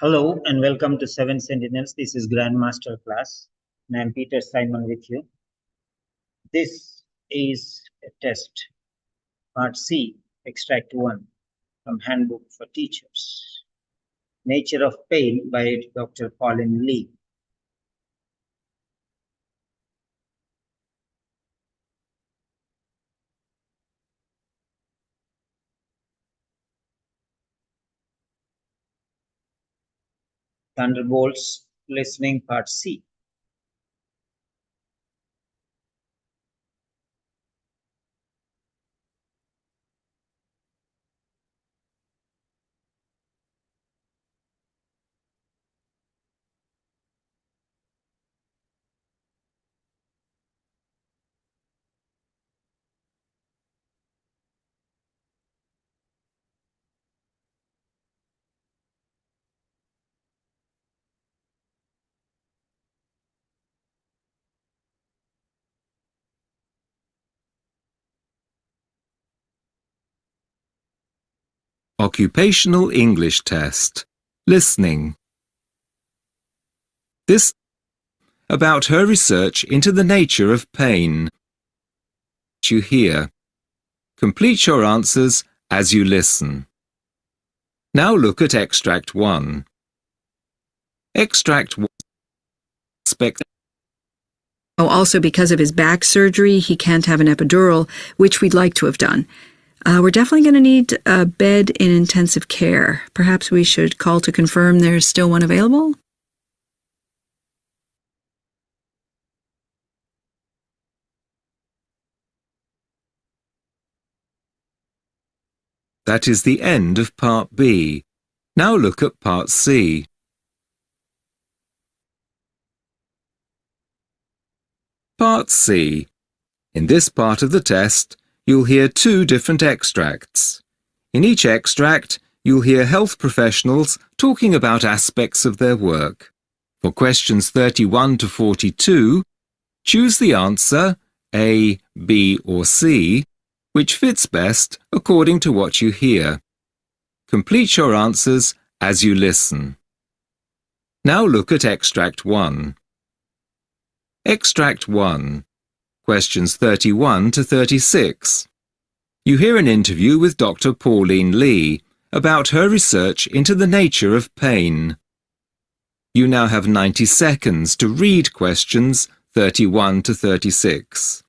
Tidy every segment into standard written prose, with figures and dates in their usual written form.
Hello and welcome to Seven Sentinels. This is Grandmaster class, and I'm Peter Simon with you. This is a test, Part C, Extract 1 from Handbook for Teachers. Nature of Pain by Dr. Pauline Lee. Thunderbolts Listening Part C. Occupational English Test. Listening. This about her research into the nature of pain. You hear. Complete your answers as you listen. Now look at Extract 1. Extract 1. Also, because of his back surgery, he can't have an epidural, which we'd like to have done. We're definitely going to need a bed in intensive care. Perhaps we should call to confirm there's still one available? That is the end of Part B. Now look at Part C. Part C. In this part of the test, you'll hear two different extracts. In each extract, you'll hear health professionals talking about aspects of their work. For questions 31 to 42, choose the answer A, B or C, which fits best according to what you hear. Complete your answers as you listen. Now look at Extract 1. Extract 1. Questions 31 to 36. You hear an interview with Dr. Pauline Lee about her research into the nature of pain. You now have 90 seconds to read questions 31 to 36.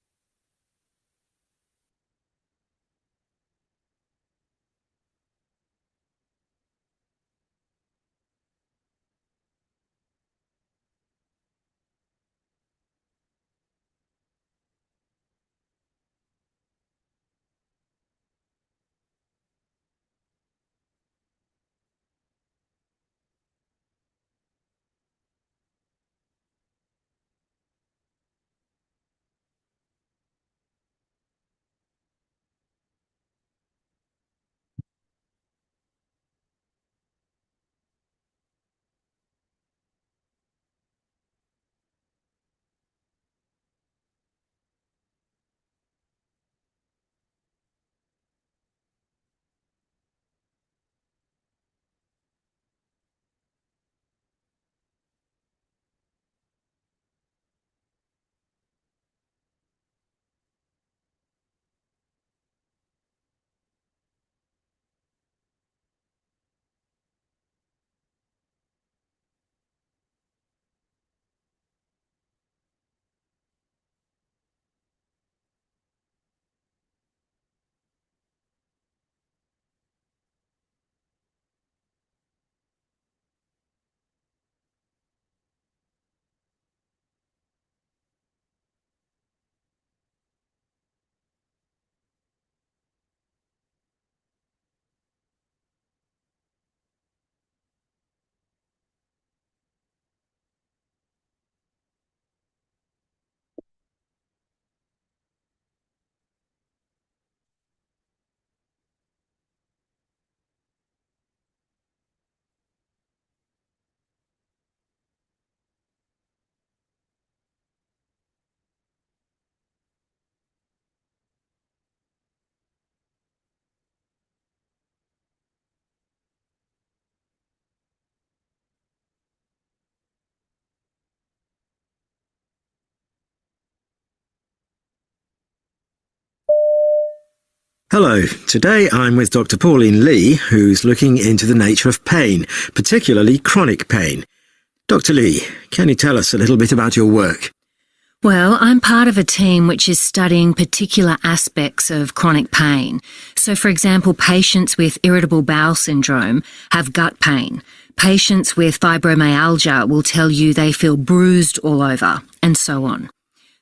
Hello, today I'm with Dr. Pauline Lee, who's looking into the nature of pain, particularly chronic pain. Dr. Lee, can you tell us a little bit about your work? Well, I'm part of a team which is studying particular aspects of chronic pain. So, for example, patients with irritable bowel syndrome have gut pain. Patients with fibromyalgia will tell you they feel bruised all over, and so on.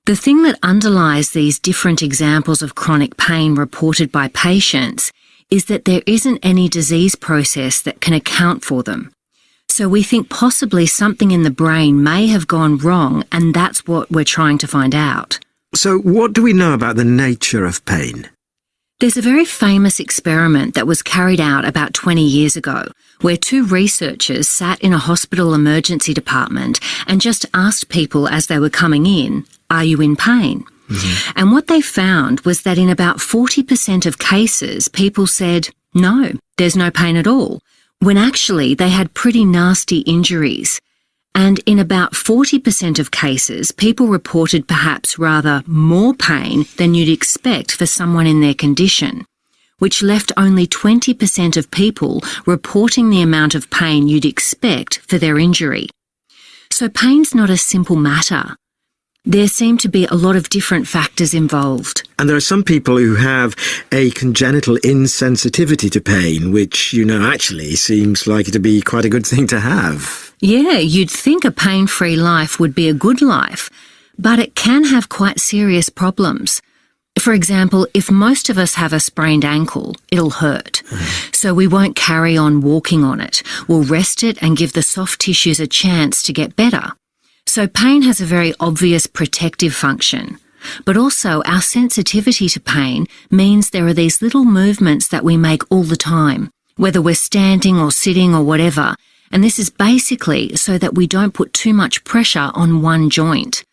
The thing that underlies these different examples of chronic pain reported by patients is that there isn't any disease process that can account for them. So we think possibly something in the brain may have gone wrong, and that's what we're trying to find out. So what do we know about the nature of pain? There's a very famous experiment that was carried out about 20 years ago, where two researchers sat in a hospital emergency department and just asked people as they were coming in, "Are you in pain?" And what they found was that in about 40% of cases, people said, "No, there's no pain at all," when actually they had pretty nasty injuries. And in about 40% of cases, people reported perhaps rather more pain than you'd expect for someone in their condition, which left only 20% of people reporting the amount of pain you'd expect for their injury. So pain's not a simple matter. There seem to be a lot of different factors involved. And there are some people who have a congenital insensitivity to pain, which, actually seems like it'd be quite a good thing to have. Yeah, you'd think a pain-free life would be a good life, but it can have quite serious problems. For example, if most of us have a sprained ankle, it'll hurt. So we won't carry on walking on it. We'll rest it and give the soft tissues a chance to get better. So pain has a very obvious protective function. But also our sensitivity to pain means there are these little movements that we make all the time, whether we're standing or sitting or whatever. And this is basically so that we don't put too much pressure on one joint.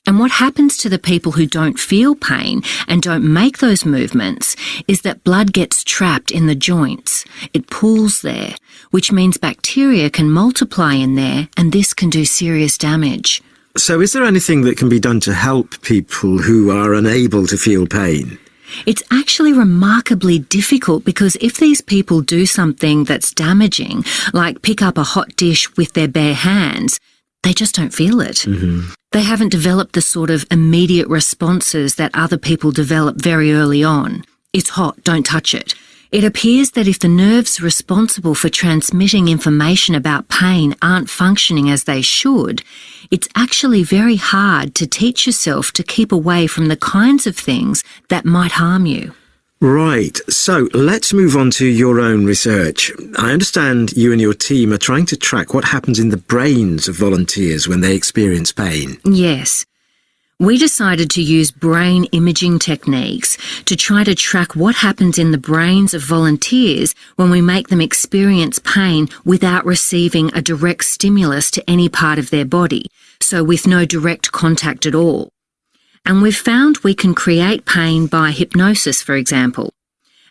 And what happens to the people who don't feel pain and don't make those movements is that blood gets trapped in the joints. It pools there, which means bacteria can multiply in there, and this can do serious damage. So is there anything that can be done to help people who are unable to feel pain? It's actually remarkably difficult because if these people do something that's damaging, like pick up a hot dish with their bare hands, they just don't feel it. They haven't developed the sort of immediate responses that other people develop very early on. It's hot, don't touch it. It appears that if the nerves responsible for transmitting information about pain aren't functioning as they should, it's actually very hard to teach yourself to keep away from the kinds of things that might harm you. Right, so let's move on to your own research. I understand you and your team are trying to track what happens in the brains of volunteers when they experience pain. Yes. We decided to use brain imaging techniques to try to track what happens in the brains of volunteers when we make them experience pain without receiving a direct stimulus to any part of their body, so with no direct contact at all. And we've found we can create pain by hypnosis, for example.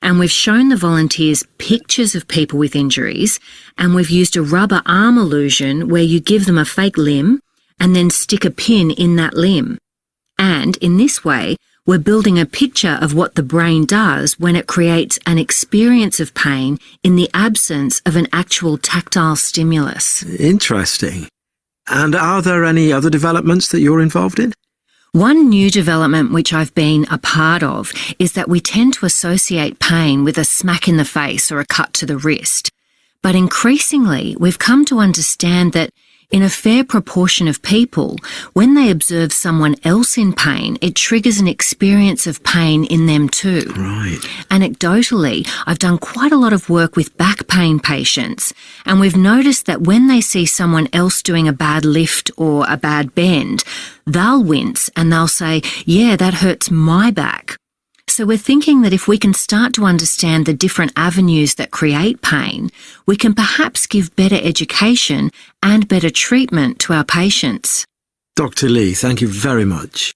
And we've shown the volunteers pictures of people with injuries, and we've used a rubber arm illusion where you give them a fake limb and then stick a pin in that limb. And in this way, we're building a picture of what the brain does when it creates an experience of pain in the absence of an actual tactile stimulus. Interesting. And are there any other developments that you're involved in? One new development which I've been a part of is that we tend to associate pain with a smack in the face or a cut to the wrist. But increasingly, we've come to understand that in a fair proportion of people, when they observe someone else in pain, it triggers an experience of pain in them too. Right. Anecdotally, I've done quite a lot of work with back pain patients, and we've noticed that when they see someone else doing a bad lift or a bad bend, they'll wince and they'll say, "Yeah, that hurts my back." So we're thinking that if we can start to understand the different avenues that create pain, we can perhaps give better education and better treatment to our patients. Dr. Lee, thank you very much.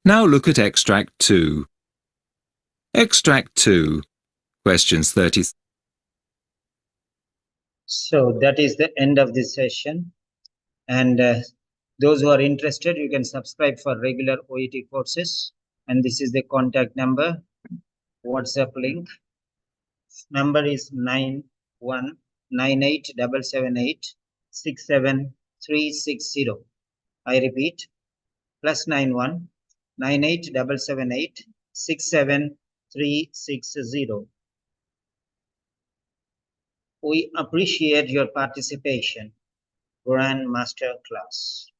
Now look at Extract 2. Extract 2, questions 30. So that is the end of this session. And those who are interested, you can subscribe for regular OET courses. And this is the contact number, WhatsApp link. Number is 91987867360360. I repeat, +91 98778673660. We appreciate your participation. Grand Master Class.